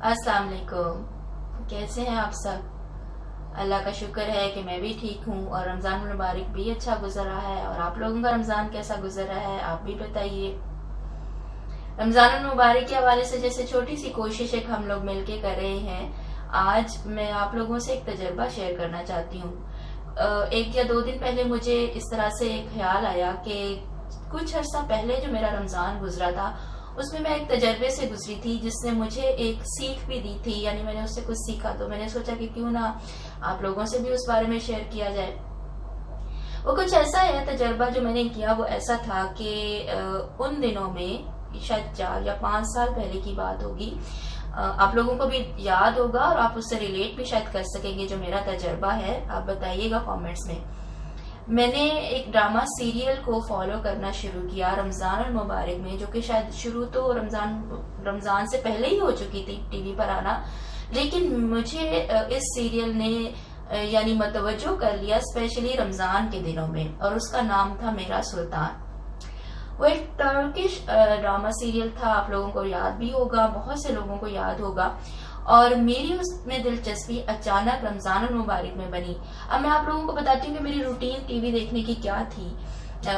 अस्सलाम वालेकुम। कैसे हैं आप सब? अल्लाह का शुक्र है कि मैं भी ठीक हूँ और रमज़ान मुबारक भी अच्छा गुजरा है। और आप लोगों का रमज़ान कैसा गुजरा है आप भी बताइए। रमज़ान मुबारक के हवाले से जैसे छोटी सी कोशिश एक हम लोग मिलके कर रहे हैं, आज मैं आप लोगों से एक तजर्बा शेयर करना चाहती हूँ। एक या दो दिन पहले मुझे इस तरह से एक ख्याल आया कि कुछ अर्सा पहले जो मेरा रमज़ान गुजरा था उसमें मैं एक तजर्बे से गुजरी थी जिसने मुझे एक सीख भी दी थी, यानी मैंने उससे कुछ सीखा। तो मैंने सोचा कि क्यों ना आप लोगों से भी उस बारे में शेयर किया जाए। वो कुछ ऐसा है, तजर्बा जो मैंने किया वो ऐसा था कि उन दिनों में शायद 4 या 5 साल पहले की बात होगी। आप लोगों को भी याद होगा और आप उससे रिलेट भी शायद कर सकेंगे जो मेरा तजर्बा है। आप बताइएगा कमेंट्स में। मैंने एक ड्रामा सीरियल को फॉलो करना शुरू किया रमजान मुबारक में, जो कि शायद शुरू तो रमजान से पहले ही हो चुकी थी टीवी पर आना, लेकिन मुझे इस सीरियल ने यानी मतवज्जो कर लिया स्पेशली रमजान के दिनों में, और उसका नाम था मेरा सुल्तान। वो एक टर्किश ड्रामा सीरियल था, आप लोगों को याद भी होगा, बहुत से लोगों को याद होगा। और मेरी उसमें दिलचस्पी अचानक रमजान मुबारक में बनी। अब मैं आप लोगों को बताती हूँ कि मेरी रूटीन टीवी देखने की क्या थी।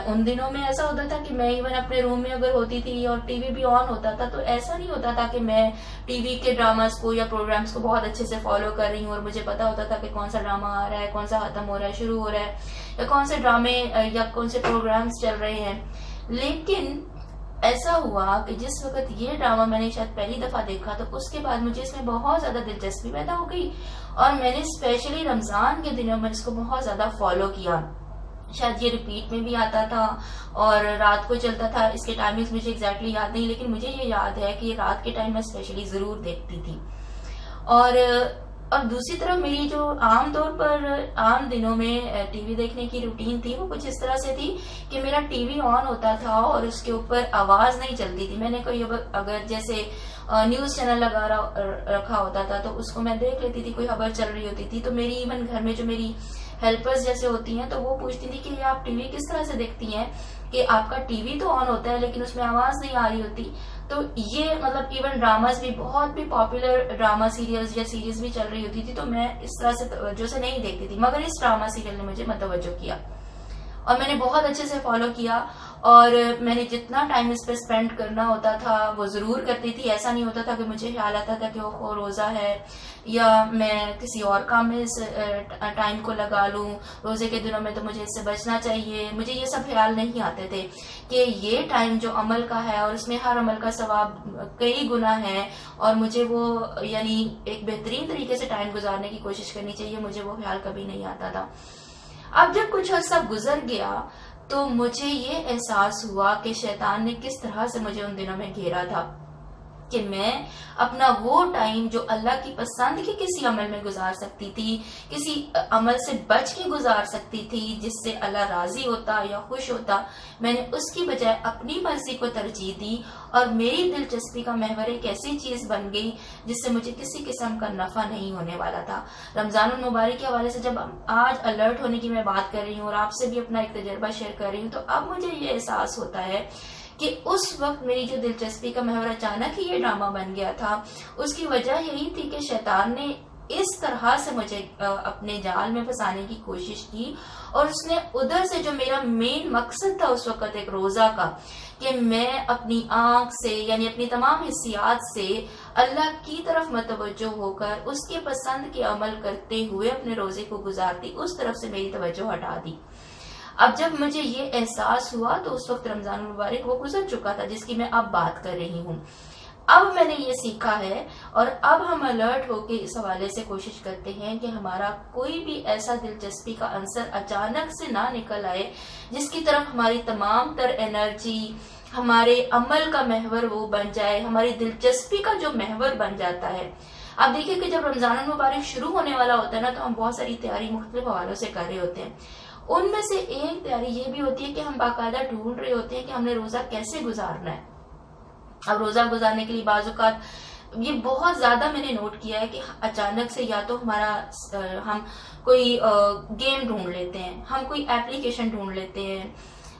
उन दिनों में ऐसा होता था कि मैं इवन अपने रूम में अगर होती थी और टीवी भी ऑन होता था, तो ऐसा नहीं होता था कि मैं टीवी के ड्रामास को या प्रोग्राम्स को बहुत अच्छे से फॉलो कर रही हूँ और मुझे पता होता था कि कौन सा ड्रामा आ रहा है, कौन सा खत्म हो रहा है, शुरू हो रहा है, या कौन से ड्रामे या कौन से प्रोग्राम्स चल रहे हैं। लेकिन ऐसा हुआ कि जिस वक्त ये ड्रामा मैंने शायद पहली दफा देखा, तो उसके बाद मुझे इसमें बहुत ज्यादा दिलचस्पी पैदा हो गई और मैंने स्पेशली रमजान के दिनों में इसको बहुत ज्यादा फॉलो किया। शायद ये रिपीट में भी आता था और रात को चलता था। इसके टाइमिंग्स मुझे एग्जैक्टली याद नहीं, लेकिन मुझे ये याद है कि ये रात के टाइम मैं स्पेशली जरूर देखती थी। और दूसरी तरफ मेरी जो आमतौर पर आम दिनों में टीवी देखने की रूटीन थी वो कुछ इस तरह से थी कि मेरा टीवी ऑन होता था और उसके ऊपर आवाज नहीं चलती थी। मैंने कोई अगर जैसे न्यूज चैनल लगा रखा होता था तो उसको मैं देख लेती थी, कोई खबर चल रही होती थी तो मेरी इवन घर में जो मेरी हेल्पर्स जैसे होती हैं तो वो पूछती थी कि आप टीवी किस तरह से देखती हैं कि आपका टीवी तो ऑन होता है लेकिन उसमें आवाज नहीं आ रही होती। तो ये मतलब इवन ड्रामास भी, बहुत भी पॉपुलर ड्रामा सीरियल्स या सीरीज भी चल रही होती थी तो मैं इस तरह से तवज्जो से नहीं देखती थी, मगर इस ड्रामा सीरियल ने मुझे मतवज्जो किया और मैंने बहुत अच्छे से फॉलो किया। और मैंने जितना टाइम इस पे स्पेंड करना होता था वो जरूर करती थी। ऐसा नहीं होता था कि मुझे ख्याल आता था कि वो रोजा है या मैं किसी और काम में इस टाइम को लगा लूं, रोजे के दिनों में तो मुझे इससे बचना चाहिए। मुझे ये सब ख्याल नहीं आते थे कि ये टाइम जो अमल का है और इसमें हर अमल का सवाब कई गुना है और मुझे वो यानी एक बेहतरीन तरीके से टाइम गुजारने की कोशिश करनी चाहिए, मुझे वो ख्याल कभी नहीं आता था। अब जब कुछ अर्सा गुजर गया तो मुझे ये एहसास हुआ कि शैतान ने किस तरह से मुझे उन दिनों में घेरा था कि मैं अपना वो टाइम जो अल्लाह की पसंद के किसी अमल में गुजार सकती थी, किसी अमल से बच के गुजार सकती थी जिससे अल्लाह राजी होता या खुश होता, मैंने उसकी बजाय अपनी मर्जी को तरजीह दी और मेरी दिलचस्पी का महवर एक ऐसी चीज बन गई जिससे मुझे किसी किस्म का नफा नहीं होने वाला था। रमजान मुबारक के हवाले से जब आज अलर्ट होने की मैं बात कर रही हूँ और आपसे भी अपना एक तजर्बा शेयर कर रही हूँ, तो अब मुझे ये एहसास होता है कि उस वक्त मेरी जो दिलचस्पी का महवर अचानक ही ये ड्रामा बन गया था, उसकी वजह यही थी कि शैतान ने इस तरह से मुझे अपने जाल में फंसाने की कोशिश की और उसने उधर से जो मेरा मेन मकसद था उस वक्त एक रोजा का, कि मैं अपनी आंख से यानी अपनी तमाम हिस्सियात से अल्लाह की तरफ मतवज्जो होकर उसके पसंद के अमल करते हुए अपने रोजे को गुजारती, उस तरफ से मेरी तवज्जो हटा दी। अब जब मुझे ये एहसास हुआ तो उस वक्त रमजान मुबारक वो गुजर चुका था जिसकी मैं अब बात कर रही हूँ। अब मैंने ये सीखा है और अब हम अलर्ट होके इस हवाले से कोशिश करते हैं कि हमारा कोई भी ऐसा दिलचस्पी का अंसर अचानक से ना निकल आए जिसकी तरफ हमारी तमाम तर एनर्जी, हमारे अमल का महवर वो बन जाए, हमारी दिलचस्पी का जो महवर बन जाता है। अब देखिए कि जब रमजान मुबारक शुरू होने वाला होता है ना, तो हम बहुत सारी तैयारी मुख्तलिफ हवालों से कर रहे होते हैं। उनमें से एक तैयारी ये भी होती है कि हम बाकायदा ढूंढ रहे होते हैं कि हमने रोजा कैसे गुजारना है। अब रोजा गुजारने के लिए बाजुकात ये बहुत ज्यादा मैंने नोट किया है कि अचानक से या तो हम कोई गेम ढूंढ लेते हैं, हम कोई एप्लीकेशन ढूंढ लेते हैं,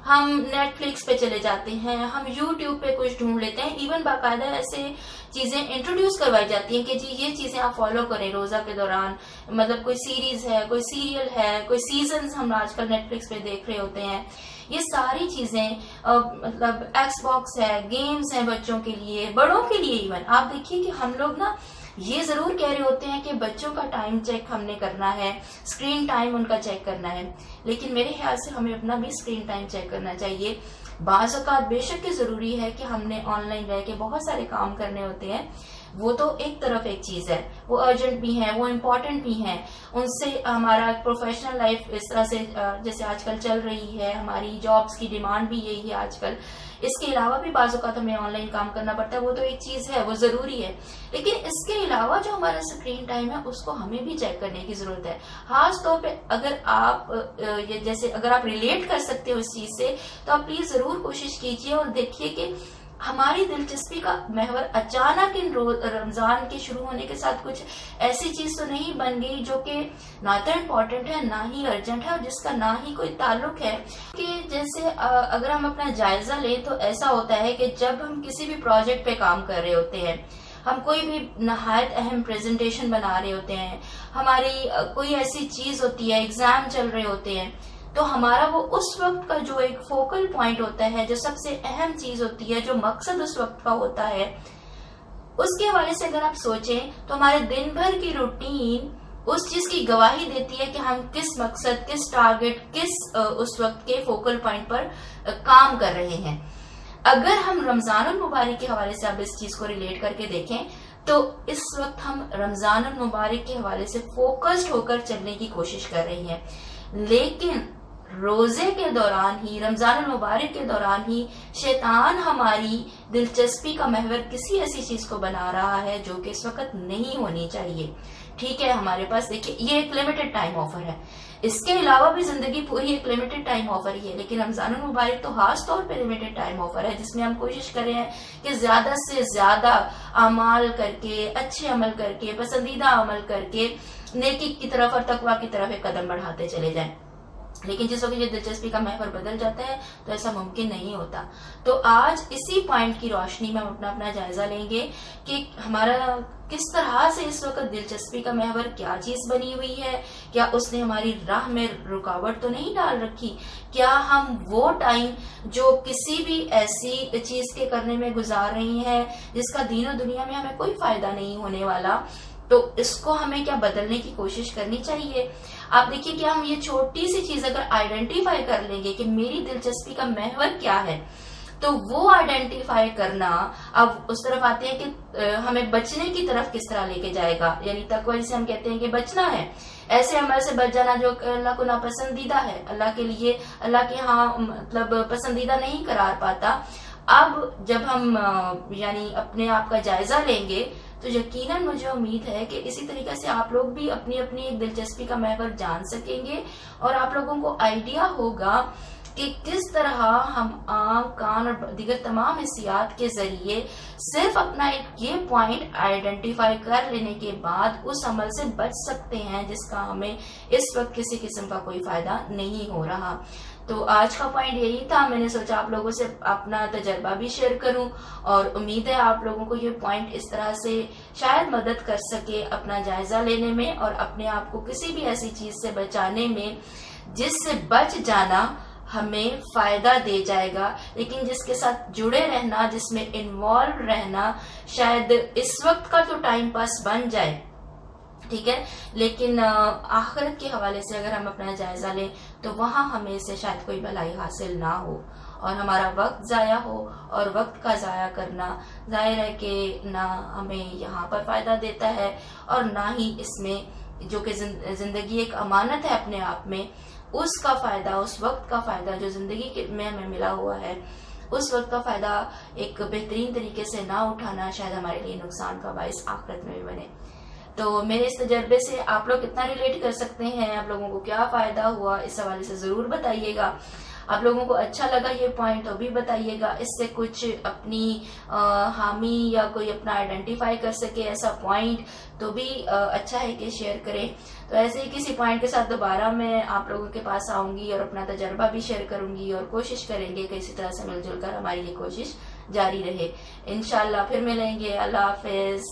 हम नेटफ्लिक्स पे चले जाते हैं, हम यूट्यूब पे कुछ ढूंढ लेते हैं। इवन बाकायदा ऐसे चीजें इंट्रोड्यूस करवाई जाती हैं कि जी ये चीजें आप फॉलो करें रोजा के दौरान। मतलब कोई सीरीज है, कोई सीरियल है, कोई सीजन्स हम आजकल नेटफ्लिक्स पे देख रहे होते हैं। ये सारी चीजें मतलब एक्सबॉक्स है, गेम्स है बच्चों के लिए, बड़ों के लिए। इवन आप देखिए कि हम लोग ना ये जरूर कह रहे होते हैं कि बच्चों का टाइम चेक हमने करना है, स्क्रीन टाइम उनका चेक करना है, लेकिन मेरे ख्याल से हमें अपना भी स्क्रीन टाइम चेक करना चाहिए। बाज़ औक़ात बेशक जरूरी है कि हमने ऑनलाइन रह के बहुत सारे काम करने होते हैं, वो तो एक तरफ एक चीज है, वो अर्जेंट भी है, वो इम्पोर्टेंट भी है, उनसे हमारा प्रोफेशनल लाइफ इस तरह से जैसे आजकल चल रही है, हमारी जॉब्स की डिमांड भी यही है आजकल। इसके अलावा भी बाज़ औक़ात हमें ऑनलाइन काम करना पड़ता है, वो तो एक चीज है, वो जरूरी है, लेकिन इसके अलावा जो हमारा स्क्रीन टाइम है उसको हमें भी चेक करने की जरूरत है। खास तौर पे अगर आप जैसे अगर आप रिलेट कर सकते हो इस चीज से, तो आप प्लीज जरूर कोशिश कीजिए और देखिए कि हमारी दिलचस्पी का महवर अचानक इन रमजान के शुरू होने के साथ कुछ ऐसी चीज तो नहीं बन गई जो कि ना तो इम्पोर्टेंट है, ना ही अर्जेंट है, और जिसका ना ही कोई ताल्लुक है। कि जैसे अगर हम अपना जायजा लें तो ऐसा होता है कि जब हम किसी भी प्रोजेक्ट पे काम कर रहे होते हैं, हम कोई भी नहायत अहम प्रेजेंटेशन बना रहे होते हैं, हमारी कोई ऐसी चीज होती है, एग्जाम चल रहे होते हैं, तो हमारा वो उस वक्त का जो एक फोकल पॉइंट होता है, जो सबसे अहम चीज होती है, जो मकसद उस वक्त का होता है, उसके हवाले से अगर आप सोचें तो हमारे दिन भर की रूटीन उस चीज की गवाही देती है कि हम किस मकसद, किस टारगेट, किस उस वक्त के फोकल पॉइंट पर काम कर रहे हैं। अगर हम रमजानुल मुबारक के हवाले से आप इस चीज को रिलेट करके देखें तो इस वक्त हम रमजानुल मुबारक के हवाले से फोकस्ड होकर चलने की कोशिश कर रही हैं, लेकिन रोजे के दौरान ही, रमजानुल मुबारक के दौरान ही शैतान हमारी दिलचस्पी का महवर किसी ऐसी चीज को बना रहा है जो कि इस वक्त नहीं होनी चाहिए। ठीक है, हमारे पास देखिए ये एक लिमिटेड टाइम ऑफर है, इसके अलावा भी जिंदगी पूरी एक लिमिटेड टाइम ऑफर ही है, लेकिन रमजानुल मुबारक तो खास तौर पे लिमिटेड टाइम ऑफर है, जिसमें हम कोशिश कर रहे हैं कि ज्यादा से ज्यादा अमाल करके, अच्छे अमल करके, पसंदीदा अमल करके नेकी की तरफ और तकवा की तरफ एक कदम बढ़ाते चले जाएं। लेकिन जिस वक्त ये दिलचस्पी का महवर बदल जाता है तो ऐसा मुमकिन नहीं होता। तो आज इसी पॉइंट की रोशनी में हम अपना जायजा लेंगे कि हमारा किस तरह से इस वक्त दिलचस्पी का महवर क्या चीज बनी हुई है, क्या उसने हमारी राह में रुकावट तो नहीं डाल रखी, क्या हम वो टाइम जो किसी भी ऐसी चीज के करने में गुजार रही हैं जिसका दीन और दुनिया में हमें कोई फायदा नहीं होने वाला, तो इसको हमें क्या बदलने की कोशिश करनी चाहिए। आप देखिए कि हम ये छोटी सी चीज अगर आइडेंटिफाई कर लेंगे कि मेरी दिलचस्पी का महवर क्या है, तो वो आइडेंटिफाई करना अब उस तरफ आते हैं कि हमें बचने की तरफ किस तरह लेके जाएगा। यानी तकवा जिसे हम कहते हैं कि बचना है, ऐसे अमल से बच जाना जो अल्लाह को नापसंदीदा है, अल्लाह के लिए, अल्लाह के यहाँ मतलब पसंदीदा नहीं करार पाता। अब जब हम यानी अपने आप का जायजा लेंगे तो यकीनन मुझे उम्मीद है कि इसी तरीके से आप लोग भी अपनी अपनी एक दिलचस्पी का महवर जान सकेंगे और आप लोगों को आइडिया होगा कि किस तरह हम आंख, कान और दीगर तमाम हिस्सियात के जरिए सिर्फ अपना एक ये पॉइंट आइडेंटिफाई कर लेने के बाद उस अमल से बच सकते हैं जिसका हमें इस वक्त किसी किस्म का कोई फायदा नहीं हो रहा। तो आज का पॉइंट यही था, मैंने सोचा आप लोगों से अपना तजर्बा भी शेयर करूं और उम्मीद है आप लोगों को ये पॉइंट इस तरह से शायद मदद कर सके अपना जायजा लेने में और अपने आप को किसी भी ऐसी चीज से बचाने में जिससे बच जाना हमें फायदा दे जाएगा, लेकिन जिसके साथ जुड़े रहना, जिसमें इन्वॉल्व रहना शायद इस वक्त का तो टाइम पास बन जाए, ठीक है, लेकिन आखिरत के हवाले से अगर हम अपना जायजा लें तो वहां हमें इससे शायद कोई भलाई हासिल ना हो और हमारा वक्त जाया हो। और वक्त का जाया करना जाहिर है कि ना हमें यहाँ पर फायदा देता है और ना ही इसमें जो कि जिंदगी एक अमानत है अपने आप में, उसका फायदा, उस वक्त का फायदा जो जिंदगी में हमें मिला हुआ है, उस वक्त का फायदा एक बेहतरीन तरीके से ना उठाना शायद हमारे लिए नुकसान का बाइस आखिरत में भी बने। तो मेरे इस तजर्बे से आप लोग कितना रिलेट कर सकते हैं, आप लोगों को क्या फायदा हुआ, इस हवाले से जरूर बताइएगा। आप लोगों को अच्छा लगा ये पॉइंट तो भी बताइएगा, इससे कुछ अपनी हामी या कोई अपना आइडेंटिफाई कर सके ऐसा पॉइंट तो भी अच्छा है कि शेयर करें। तो ऐसे ही किसी पॉइंट के साथ दोबारा मैं आप लोगों के पास आऊंगी और अपना तजर्बा भी शेयर करूंगी और कोशिश करेंगे कि इसी तरह से मिलजुल कर हमारी ये कोशिश जारी रहे। इंशाल्लाह फिर मिलेंगे। अल्लाह हाफिज।